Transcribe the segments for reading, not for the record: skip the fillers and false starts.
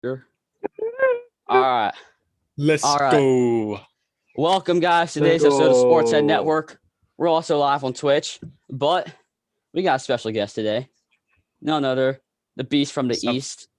Sure. All right. Let's All right. go. Welcome, guys, to today's episode of Sportshead Network. We're also live on Twitch, but we got a special guest today. None other, the beast from the East,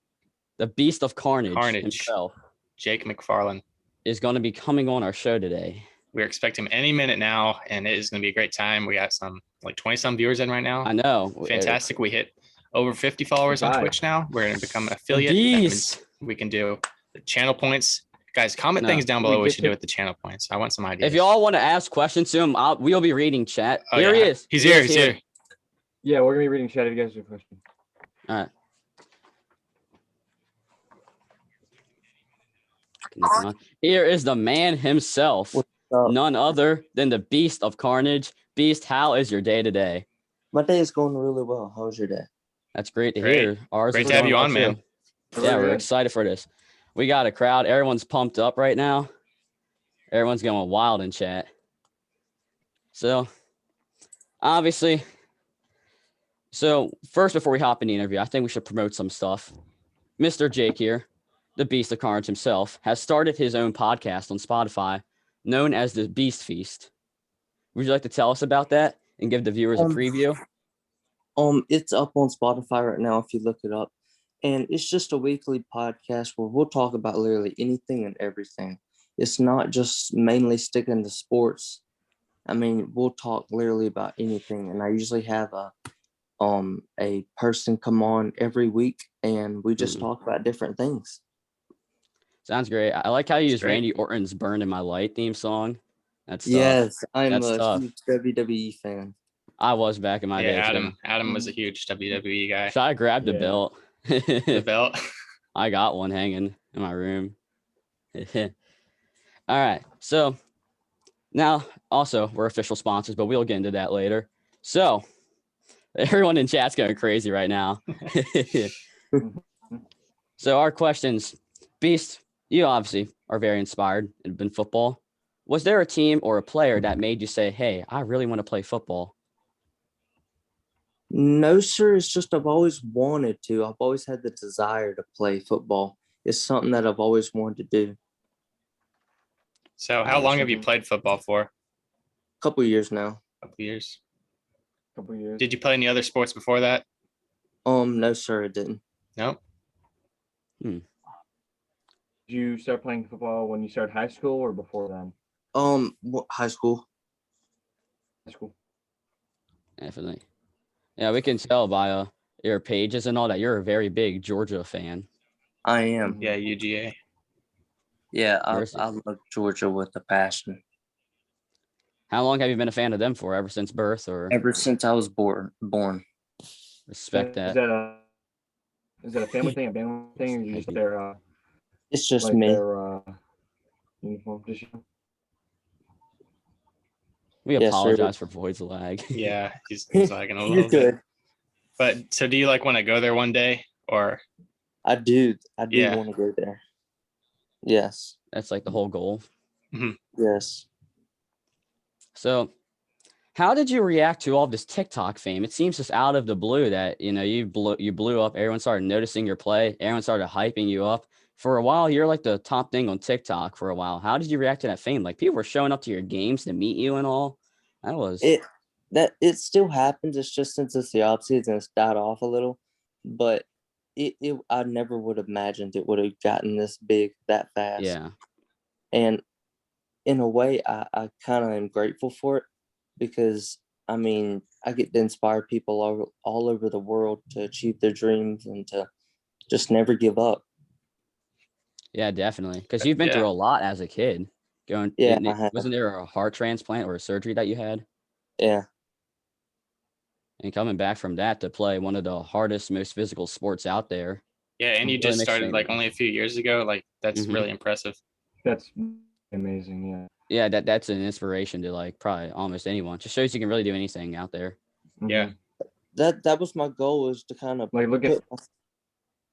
the Beast of Carnage himself. Jake McFarland is going to be coming on our show today. We're expecting him any minute now, and it is going to be a great time. We got some 20-some viewers in right now. I know. Fantastic. We hit over 50 followers on Twitch now. We're going to become an affiliate. Beast. We can do the channel points. Guys, comment things down below what we should do with the channel points. I want some ideas. If y'all want to ask questions to him, we'll be reading chat. Oh, Here he is. He's here. Yeah, we're going to be reading chat if you guys have a question. All right. Here is the man himself. None other than the Beast of Carnage. Beast, how is your day today? My day is going really well. How's your day? That's great to hear. Ours great to have you on, man. Yeah, we're excited for this. We got a crowd. Everyone's pumped up right now. Everyone's going wild in chat. So, obviously, first, before we hop in the interview, I think we should promote some stuff. Mr. Jake here, the Beast of Carnage himself, has started his own podcast on Spotify known as the Beast Feast. Would you like to tell us about that and give the viewers a preview? It's up on Spotify right now if you look it up. And it's just a weekly podcast where we'll talk about literally anything and everything. It's not just mainly sticking to sports. I mean, we'll talk literally about anything. And I usually have a person come on every week and we just talk about different things. Sounds great. I like how you use Randy Orton's Burn in My Light theme song. That's tough. Yes, I'm a huge WWE fan. I was back in my day. Adam was a huge WWE guy. So I grabbed the belt. The belt? I got one hanging in my room. All right. So now also we're official sponsors, but we'll get into that later. So everyone in chat's going crazy right now. So our questions, Beast, you obviously are very inspired in football. Was there a team or a player that made you say, hey, I really want to play football? No, sir. It's just I've always wanted to. I've always had the desire to play football. It's something that I've always wanted to do. So how long have you played football for? A couple years now. Couple years. Did you play any other sports before that? No, sir, I didn't. No? Did you start playing football when you started high school or before then? High school. High school. Definitely. Yeah, we can tell by your pages and all that you're a very big Georgia fan. I am. Yeah, UGA. Yeah, I love Georgia with a passion. How long have you been a fan of them for? Ever since birth, or ever since I was born? Respect that. Is that a family thing, a family thing, or you just their? It's just me. Their uniform. We apologize for Void's lag. Yeah, he's lagging a You're little good. bit. But so do you want to go there one day, or? I do want to go there. Yes. That's like the whole goal. Mm-hmm. Yes. So how did you react to all this TikTok fame? It seems just out of the blue that, you blew up. Everyone started noticing your play. Everyone started hyping you up. For a while, you're like the top thing on TikTok for a while. How did you react to that fame? Like, people were showing up to your games to meet you and all. It still happens. It's just since it's the off season, it's died off a little. But I never would have imagined it would have gotten this big that fast. Yeah. And in a way, I kind of am grateful for it because, I mean, I get to inspire people all over the world to achieve their dreams and to just never give up. Yeah, definitely. Because you've been through a lot as a kid. Wasn't there a heart transplant or a surgery that you had? Yeah. And coming back from that to play one of the hardest, most physical sports out there. Yeah, and you just started only a few years ago. That's really impressive. That's amazing. Yeah. Yeah, that's an inspiration to probably almost anyone. Just shows you can really do anything out there. Yeah. That was my goal, was to kind of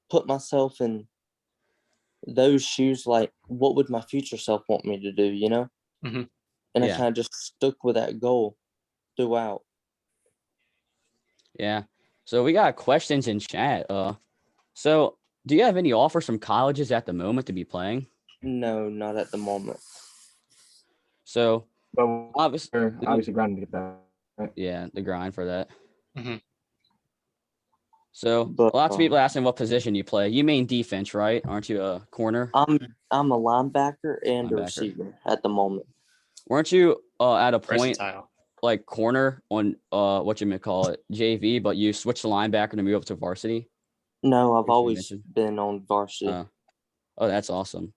put myself in those shoes. Like, what would my future self want me to do, Mm-hmm. And I kind of just stuck with that goal throughout. Yeah. So we got questions in chat. So do you have any offers from colleges at the moment to be playing? No, not at the moment. So But obviously, we're obviously grinding to get that. Right? yeah, the grind for that. Mhm. So But lots of people asking what position you play. You mean defense, right? Aren't you a corner? I'm a linebacker and a Linebacker. receiver at the moment. Weren't you at a point Versatile. like corner on what you may call it JV, but you switched to linebacker to move up to varsity? No, I've Which you always mentioned. been on varsity. Oh, that's awesome.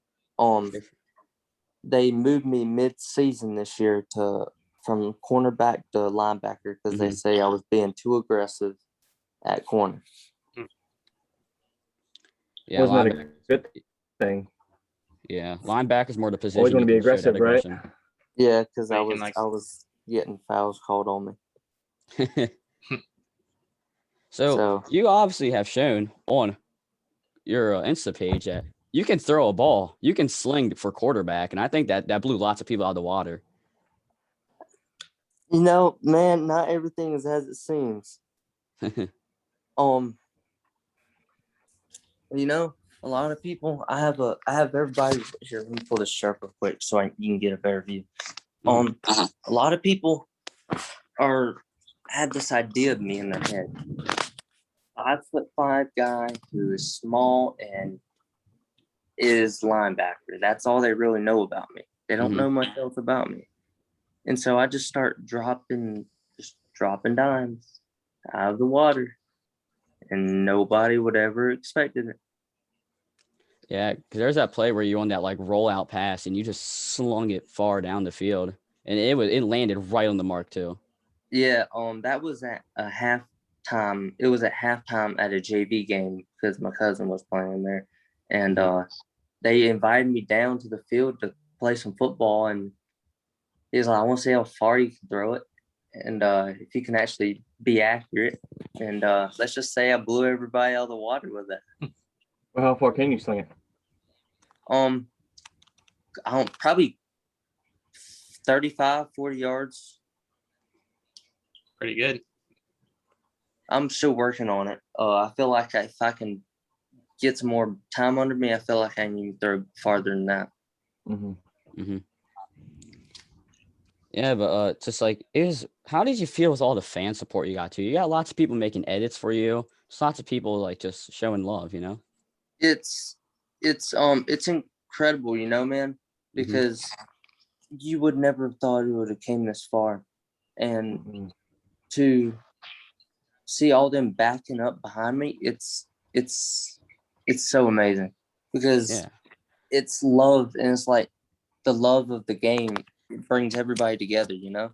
They moved me mid-season this year from cornerback to linebacker because they say I was being too aggressive at corner. Yeah, Wasn't that a good thing? Yeah, linebacker is more the position. Always want to you be can show that aggressive, right? aggression. Yeah, because I Making, was getting fouls called on me. So you obviously have shown on your Insta page that you can throw a ball, you can sling for quarterback, and I think that blew lots of people out of the water. You know, man, not everything is as it seems. You know, a lot of people. I have everybody here. Let me pull this shirt real quick so you can get a better view. A lot of people had this idea of me in their head. 5'5" guy who is small and is linebacker. That's all they really know about me. They don't know much else about me. And so I just start dropping dimes out of the water. And nobody would ever expected it. Yeah, because there's that play where you on that like rollout pass and you just slung it far down the field, and it landed right on the mark too. Yeah, that was at a halftime. It was at halftime at a JV game because my cousin was playing there, and they invited me down to the field to play some football. And he was like, "I want to see how far you can throw it, and if you can actually be accurate." And let's just say I blew everybody out of the water with that. Well, how far can you sling it? Probably 35, 40 yards. Pretty good. I'm still working on it. I feel like if I can get some more time under me, I feel like I can throw farther than that. Yeah, but just like how did you feel with all the fan support you got? You got lots of people making edits for you. There's lots of people like just showing love, you know. It's incredible, you know, man, because you would never have thought it would have came this far, and to see all them backing up behind me, it's so amazing because it's love, and it's like the love of the game brings everybody together, you know.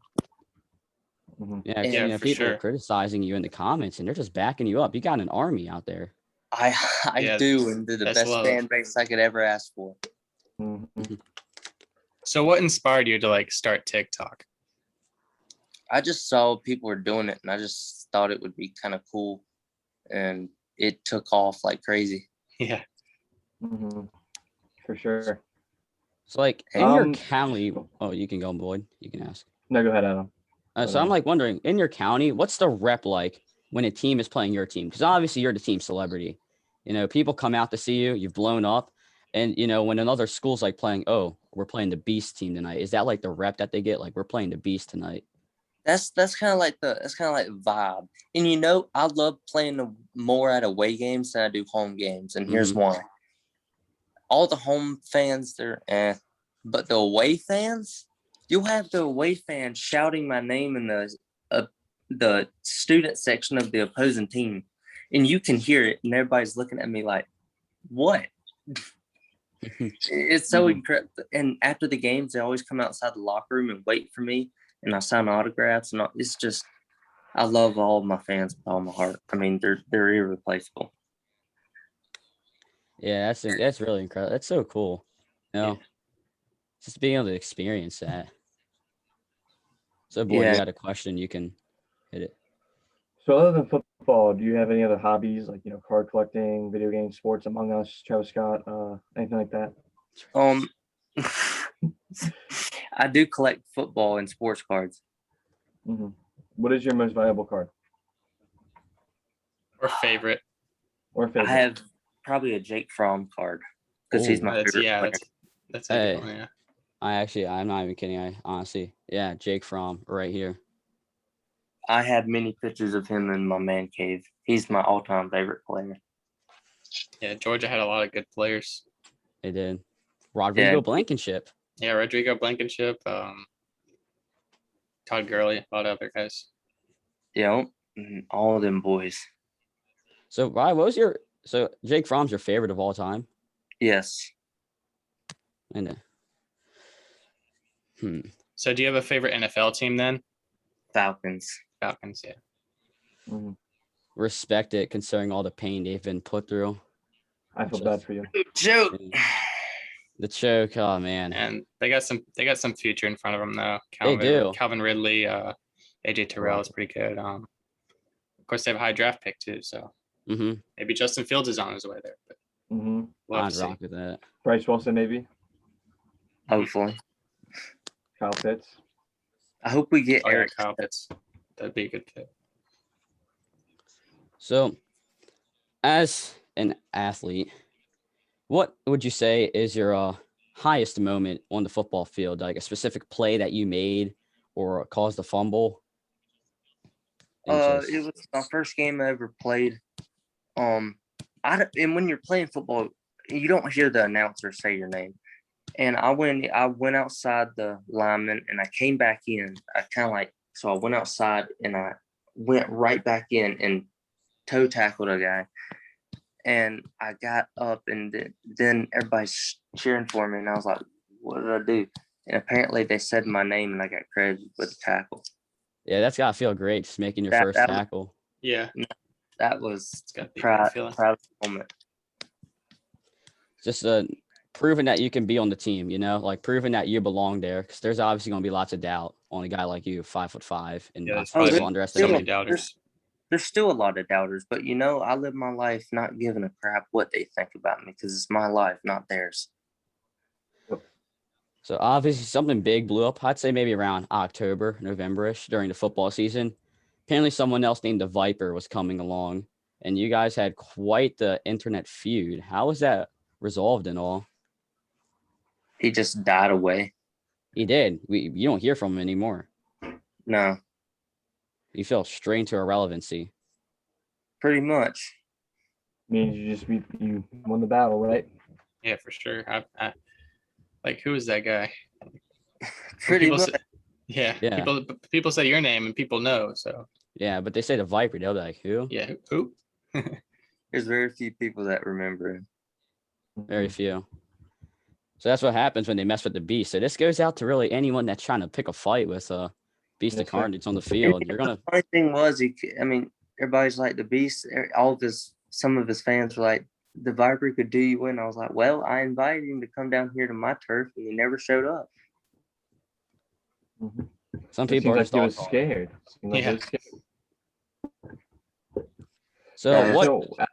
Yeah, Yeah, you know, for people are sure. criticizing you in the comments, and they're just backing you up. You got an army out there. I do, and they're the best fan base I could ever ask for. So what inspired you to like start TikTok? I just saw people were doing it, and I just thought it would be kind of cool, and it took off like crazy. Yeah. For sure. So like in your county, you can go, Boyd. You can ask. No, go ahead, Adam. So I'm like wondering, in your county, what's the rep like when a team is playing your team? Because obviously you're the team celebrity. You know, people come out to see you. You've blown up, and you know when another school's like playing, we're playing the Beast team tonight. Is that like the rep that they get? Like we're playing the Beast tonight. That's kind of like the vibe. And you know, I love playing more at away games than I do home games. And here's why. All the home fans, they're but the away fans, you'll have the away fans shouting my name in the student section of the opposing team, and you can hear it, and everybody's looking at me like, "What?" It's so incredible. And after the games, they always come outside the locker room and wait for me, and I sign autographs, and it's just, I love all of my fans with all my heart. I mean, they're irreplaceable. Yeah, that's really incredible. That's so cool. You know, just being able to experience that. So, boy, you got a question, you can hit it. So, other than football, do you have any other hobbies like card collecting, video games, sports, Among Us, Travis Scott, anything like that? I do collect football and sports cards. What is your most valuable card? Or favorite? Or favorite? probably a Jake Fromm card because he's Oh, my That's favorite yeah. player. That's a good Hey. one. Yeah. I'm not even kidding. I honestly, yeah, Jake Fromm right here. I have many pictures of him in my man cave. He's my all-time favorite player. Yeah. Georgia had a lot of good players. They did. Rodrigo Yeah. Blankenship. Yeah. Rodrigo Blankenship. Todd Gurley. A lot of other guys. All of them boys. So, Ryan, so Jake Fromm's your favorite of all time? Yes. And So, do you have a favorite NFL team then? Falcons. Falcons. Yeah. Mm-hmm. respect it considering all the pain they've been put through. I feel bad for you. Joke. The choke, oh man. And they got some future in front of them though. They do. Calvin Ridley, AJ Terrell is pretty good. Of course, they have a high draft pick too, so maybe Justin Fields is on his way there. But we'll have I'd to see. rock with that. Bryce Wilson, maybe. Hopefully. Kyle Pitts. I hope we get Oh yeah, Eric. Kyle Pitts. That'd be a good fit. So, as an athlete, what would you say is your highest moment on the football field? Like a specific play that you made or caused a fumble? It was my first game I ever played. And when you're playing football, you don't hear the announcer say your name. And I went outside the lineman and I came back in. I went outside and I went right back in and toe tackled a guy. And I got up and then everybody's cheering for me. And I was like, what did I do? And apparently they said my name and I got credited with the tackle. Yeah, that's got to feel great, just making your first tackle. Yeah. That was proud moment. Just proving that you can be on the team, like proving that you belong there. Because there's obviously going to be lots of doubt on a guy like you, 5'5", and not to underestimate. So many doubters. There's still a lot of doubters, but I live my life not giving a crap what they think about me because it's my life, not theirs. So obviously something big blew up. I'd say maybe around October, November-ish during the football season. Apparently someone else named the Viper was coming along, and you guys had quite the internet feud. How was that resolved and all? He just died away. He did. You don't hear from him anymore. No. You fell straight into irrelevancy. Pretty much. Means you won the battle, right? Yeah, for sure. Like, who is that guy? Pretty much. Yeah. People say your name and people know. So. Yeah, but they say the Viper. They'll be like, who? Yeah, who? There's very few people that remember him. Very few. So that's what happens when they mess with the Beast. So this goes out to really anyone that's trying to pick a fight with Beast of Carnage on the field. You're gonna. The funny thing was, everybody's like the Beast. Some of his fans were like, the Viper could do you in. I was like, well, I invited him to come down here to my turf, and he never showed up. Some people are just like he was scared. So what?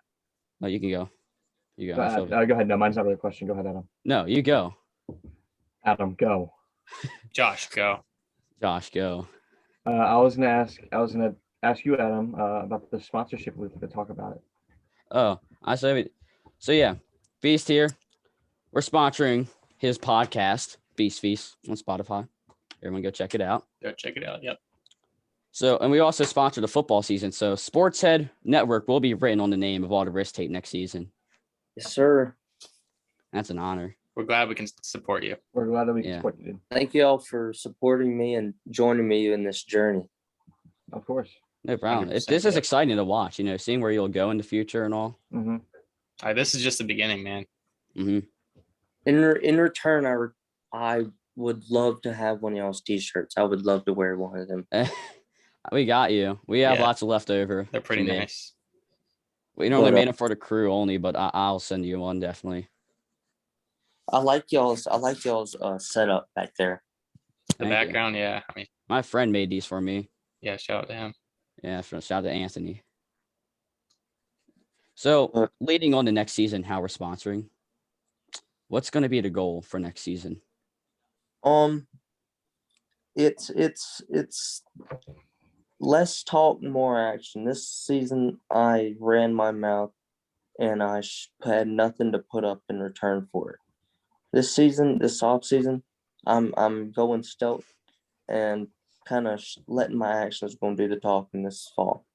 Oh, you can go. You go. Go ahead. No, mine's not really a question. Go ahead, Adam. No, you go. Adam, go. Josh, go. Josh, go. I was gonna ask you, Adam, about the sponsorship. We could talk about it. Oh, I say. So yeah, Beast here. We're sponsoring his podcast, Beast Feast, on Spotify. Everyone go check it out. Go check it out. Yep. So, and we also sponsor the football season. So Sportshead Network will be written on the name of all the wrist tape next season. Yes, sir. That's an honor. We're glad we can support you. We're glad that we can support you. Thank you all for supporting me and joining me in this journey. Of course. No problem. This is exciting to watch, seeing where you'll go in the future and all. This is just the beginning, man. In return, I would love to have one of y'all's t-shirts. I would love to wear one of them. We got you. We have lots of leftover. They're pretty nice. We normally made them for the crew only, but I'll send you one definitely. I like y'all's setup back there. The background, yeah. My friend made these for me. Yeah, shout out to him. Yeah, shout out to Anthony. So leading on to next season, how we're sponsoring. What's going to be the goal for next season? It's less talk, more action. This season, I ran my mouth and I had nothing to put up in return for it. This season, this off season, I'm going stealth and kind of letting my actions go and do the talking this fall.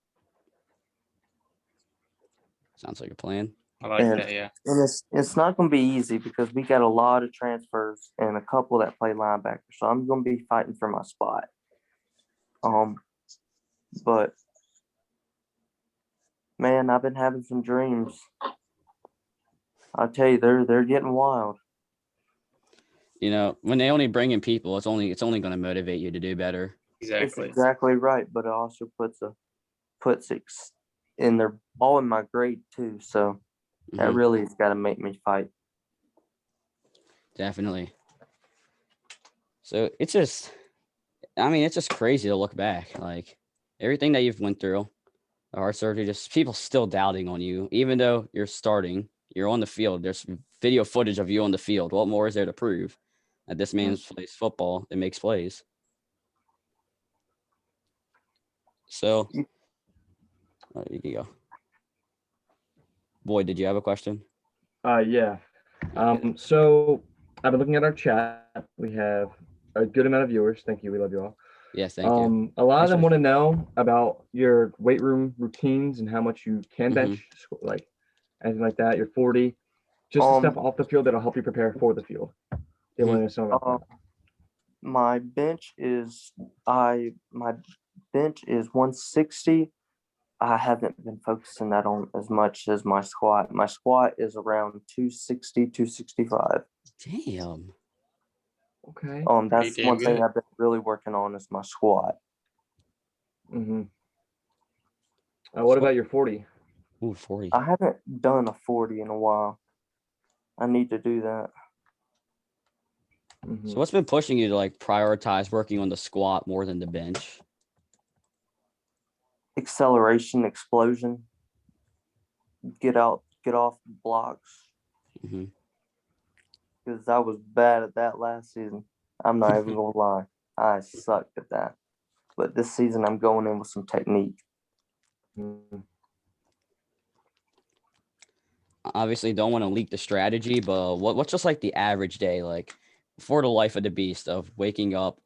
Sounds like a plan. I like that, yeah. And it's not going to be easy because we got a lot of transfers and a couple that play linebacker. So I'm going to be fighting for my spot. But man, I've been having some dreams. I'll tell you, they're getting wild. You know, when they only bring in people, it's only going to motivate you to do better. Exactly. It's exactly right, but it also puts it in their all in my grade too. So that really has got to make me fight. Definitely. So it's just crazy to look back. Like everything that you've went through, the heart surgery, just people still doubting on you, even though you're starting, you're on the field. There's video footage of you on the field. What more is there to prove that this man plays football and makes plays? So, you can go. Boyd, did you have a question? Yeah. So I've been looking at our chat. We have a good amount of viewers. Thank you. We love you all. Yes, thank you. A lot of them want to know about your weight room routines and how much you can bench, like anything like that. You're 40. Just the stuff off the field that'll help you prepare for the field. They want to know something about that. My bench is 160. I haven't been focusing that on as much as my squat. My squat is around 260, 265. Damn. Okay. That's one thing I've been really working on is my squat. What about your 40? Ooh, 40. I haven't done a 40 in a while. I need to do that. So what's been pushing you to like prioritize working on the squat more than the bench? Acceleration, explosion. Get off blocks. Because I was bad at that last season. I'm not even gonna lie. I sucked at that. But this season I'm going in with some technique. Obviously don't want to leak the strategy, but what's just like the average day like for the life of the beast of waking up,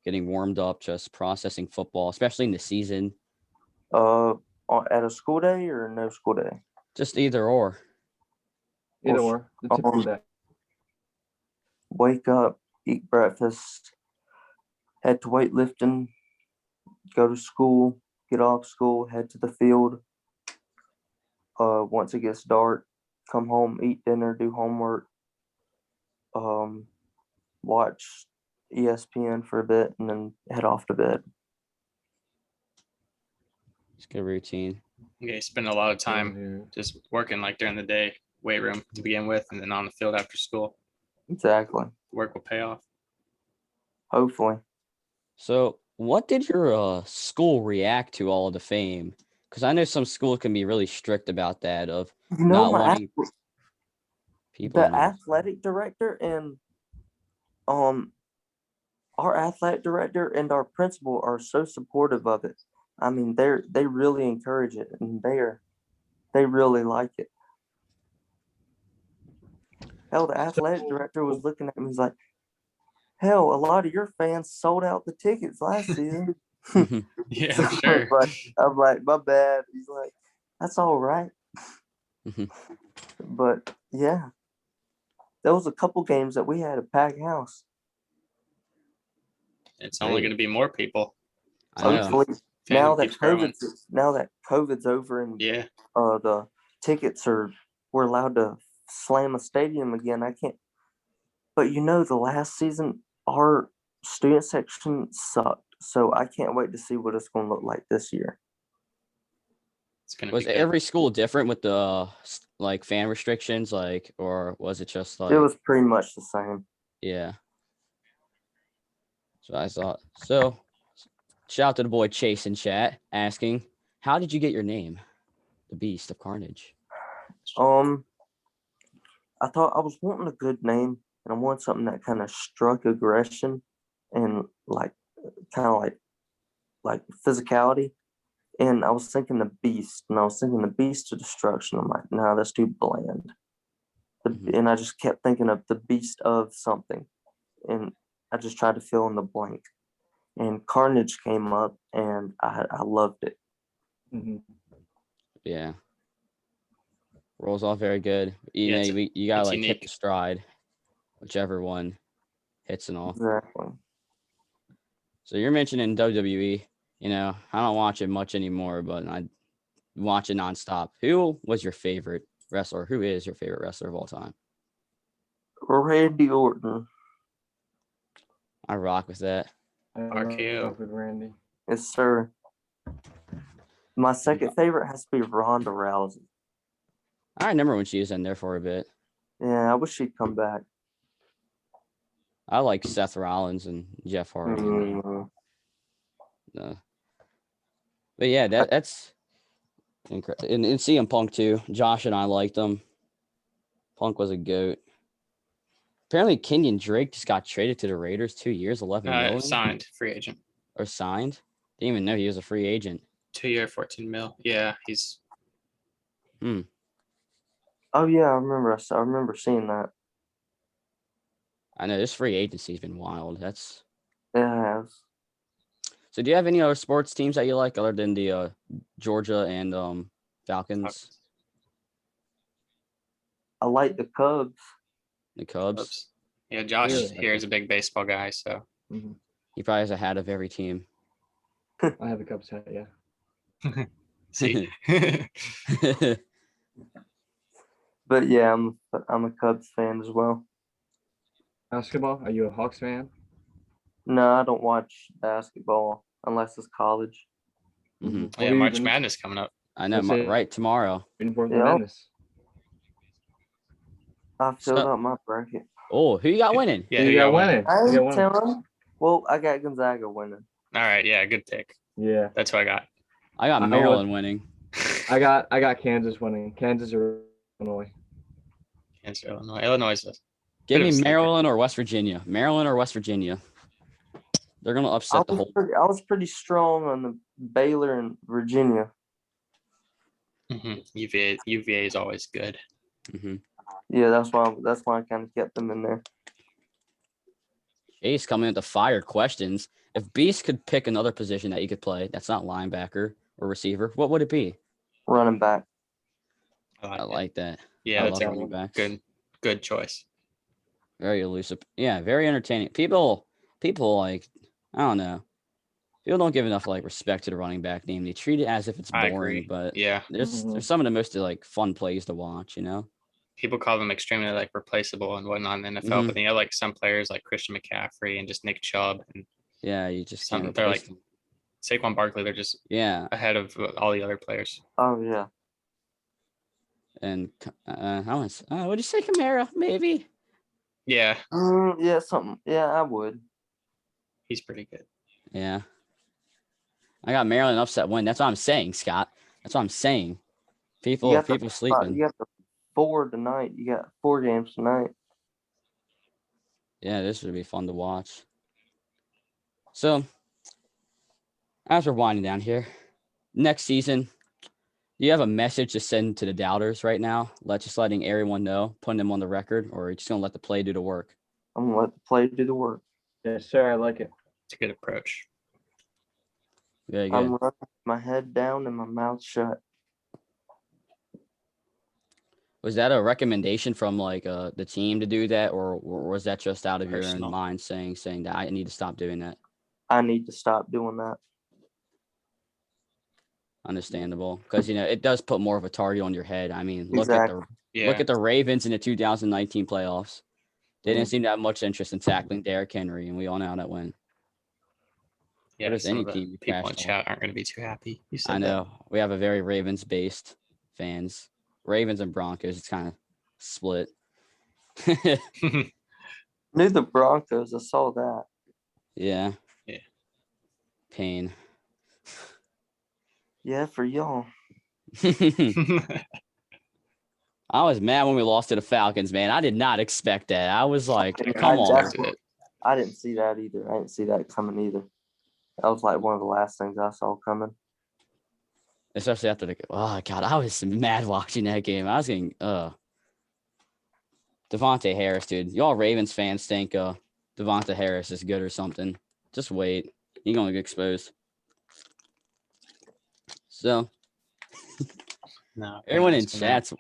getting warmed up, just processing football, especially in the season? At a school day or no school day? Just either or. Either or. The typical day. Wake up, eat breakfast, head to weightlifting, go to school, get off school, head to the field. Once it gets dark, come home, eat dinner, do homework, watch ESPN for a bit, and then head off to bed. It's a good routine. Okay, spend a lot of time just working like during the day, weight room to begin with, and then on the field after school. Exactly. Work will pay off. Hopefully. So what did your school react to all of the fame? Because I know some schools can be really strict about that of not wanting people. The athletic director and our athletic director and our principal are so supportive of it. I mean, they really encourage it, and they really like it. Hell, the athletic director was looking at me. He's like, "Hell, a lot of your fans sold out the tickets last season." Yeah, so sure. I'm like, my bad. He's like, "That's all right." But yeah, there was a couple games that we had a packed house. It's only going to be more people. Hopefully, now that COVID's over and the tickets we're allowed to slam a stadium again. I can't. But the last season our student section sucked, so I can't wait to see what it's going to look like this year. Was every school different with the like fan restrictions, like, or was it just like? It was pretty much the same. Yeah. So I thought. So, shout out to the boy Chase in chat asking, "How did you get your name, the Beast of Carnage?" I thought I was wanting a good name, and I wanted something that kind of struck aggression and like kind of like physicality. And I was thinking the Beast, and I was thinking the Beast of Destruction. I'm like, no, that's too bland. And I just kept thinking of the Beast of something, and I just tried to fill in the blank. And Carnage came up, and I loved it. Yeah. Rolls off very good. You know, you gotta like hit the stride, whichever one hits and all. Exactly. So you're mentioning WWE. You know, I don't watch it much anymore, but I watch it nonstop. Who was your favorite wrestler? Who is your favorite wrestler of all time? Randy Orton. I rock with that. RKO. With Randy. Yes, sir. My second favorite has to be Ronda Rousey. I remember when she was in there for a bit. Yeah, I wish she'd come back. I like Seth Rollins and Jeff Hardy. But yeah, that's incredible. And CM Punk too. Josh and I liked him. Punk was a goat. Apparently, Kenyon Drake just got traded to the Raiders. 2 years, $11 million. Signed, free agent. Or signed? Didn't even know he was a free agent. 2 year, $14 million. Yeah, he's. Oh yeah, I remember seeing that. I know this free agency's been wild. It has. So, do you have any other sports teams that you like other than the Georgia and Falcons? I like the Cubs. The Cubs. Yeah, Josh here is a big baseball guy, so he probably has a hat of every team. I have a Cubs hat, yeah. See. But yeah, I'm a Cubs fan as well. Basketball? Are you a Hawks fan? No, I don't watch basketball unless it's college. Oh, yeah, March Madness coming up. I know, right tomorrow. Madness. I filled out my bracket. Oh, who you got winning? Yeah, who you got winning? I ain't telling. Well, I got Gonzaga winning. All right, yeah, good pick. Yeah, that's what I got. I got Maryland winning. I got Kansas winning. Kansas or Illinois. Kansas, Illinois. Illinois. Give me Maryland or West Virginia. Maryland or West Virginia. They're gonna upset the whole. I was pretty strong on the Baylor and Virginia. UVA is always good. Yeah, that's why I kind of kept them in there. Ace coming with the fire questions. If Beast could pick another position that you could play, that's not linebacker or receiver, what would it be? Running back. I like that. Yeah, that's a good choice. Very elusive. Yeah, very entertaining. People like, I don't know. People don't give enough like respect to the running back name. They treat it as if it's boring, but yeah, there's some of the most like fun plays to watch, you know. People call them extremely like replaceable and whatnot in the NFL, but then you have like some players like Christian McCaffrey and just Nick Chubb and you just they're like them. Saquon Barkley. They're just ahead of all the other players. Oh yeah. And would you say Kamara? Maybe. Yeah. Yeah, something. Yeah, I would. He's pretty good. Yeah. I got Maryland upset win. That's what I'm saying, Scott. That's what I'm saying. People sleeping. You got the 4 tonight. You got 4 games tonight. Yeah, this would be fun to watch. So, as we're winding down here, next season, do you have a message to send to the doubters right now? Just letting everyone know, putting them on the record, or are you just going to let the play do the work? I'm going to let the play do the work. Yes, sir. I like it. It's a good approach. Very good. I'm running my head down and my mouth shut. Was that a recommendation from like the team to do that, or was that just out of your own mind saying that I need to stop doing that? I need to stop doing that. Understandable, because it does put more of a target on your head. I mean, look at the Ravens in the 2019 playoffs. They didn't seem to have much interest in tackling Derrick Henry, and we all know how that went. Yeah, some of the people in chat aren't going to be too happy. I know. We have a very Ravens-based fans. Ravens and Broncos, it's kind of split. Knew the Broncos. I saw that. Yeah. Pain. Yeah, for y'all. I was mad when we lost to the Falcons, man. I did not expect that. I was like, come on. I didn't see that either. I didn't see that coming either. That was like one of the last things I saw coming. especially after oh god, I was mad watching that game. I was getting Devontae Harris, dude. Y'all Ravens fans think Devontae Harris is good or something. Just wait. You're gonna get exposed. So No. everyone in chat's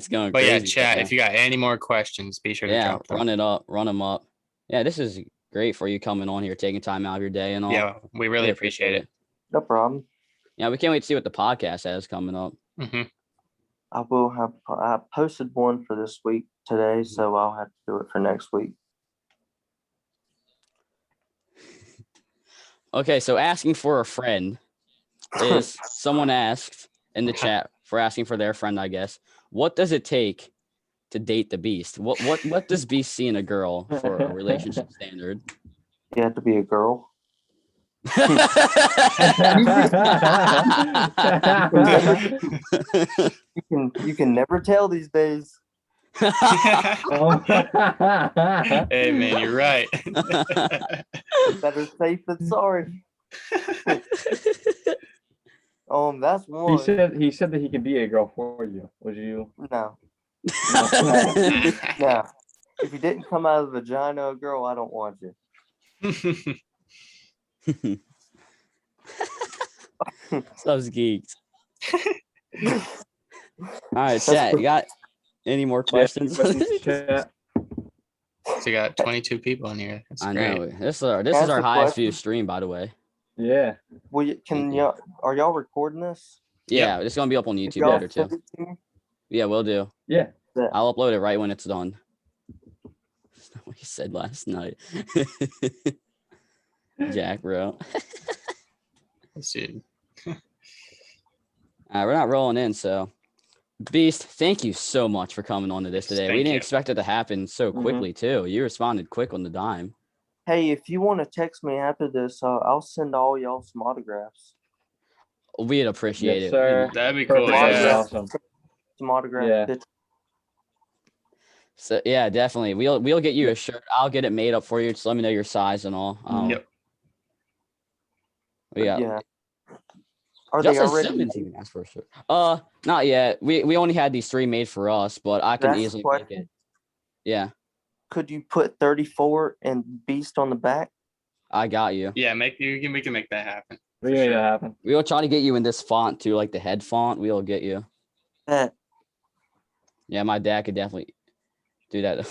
going But crazy. yeah, chat. If you got any more questions, be sure to drop them. Run them up. Yeah, this is great for you coming on here, taking time out of your day and all. Yeah, we really appreciate it. No problem. Yeah, we can't wait to see what the podcast has coming up. Mm-hmm. I posted one for this week today, so I'll have to do it for next week. Okay, so asking for a friend is someone asked in the chat for asking for their friend, I guess. What does it take to date the Beast? What does Beast see in a girl for a relationship standard? You have to be a girl. You can never tell these days. Hey man, you're right. Better safe than sorry. That's one. He said that he could be a girl for you. Would you? No. No. If you didn't come out of the vagina, of a girl, I don't want you. Those geeks. All right, chat. You got any more questions? So you got 22 people in here. That's great. Know. This is our highest view stream, by the way. Yeah. Well, are y'all recording this? Yeah, it's gonna be up on YouTube later too. Yeah, we'll do. Yeah. I'll upload it right when it's done. That's not what he said last night. Jack, bro. Let's see. We're not rolling in, so Beast, thank you so much for coming on to this today. We didn't expect it to happen so quickly too. You responded quick on the dime. Hey, if you want to text me after this, I'll send all y'all some autographs. We'd appreciate it. Sir. That'd be cool. Yeah. Awesome. Some autographs. Yeah. So yeah, definitely. We'll get you a shirt. I'll get it made up for you. Just let me know your size and all. Yep. Yeah. Are Justin they already? Simmons even asked for a shirt. Not yet. We only had these 3 made for us, but I can easily make it. Yeah. Could you put 34 and Beast on the back? I got you. Yeah, we can make that happen. We can make that happen. We'll try to get you in this font too, like the head font. We'll get you. Yeah, my dad could definitely do that.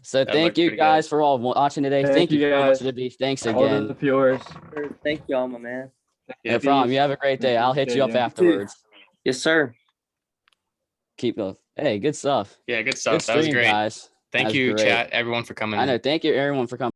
So thank you guys for all watching today. Thank you guys for the Beast. Thanks again. All the viewers. Thank y'all, my man. No problem. You have a great day. I'll hit you up afterwards. Yes, sir. Keep going. Hey, good stuff. Yeah, good stuff. Good That was stream, great. guys. Thank you, chat, everyone, for coming. I know. Thank you, everyone, for coming.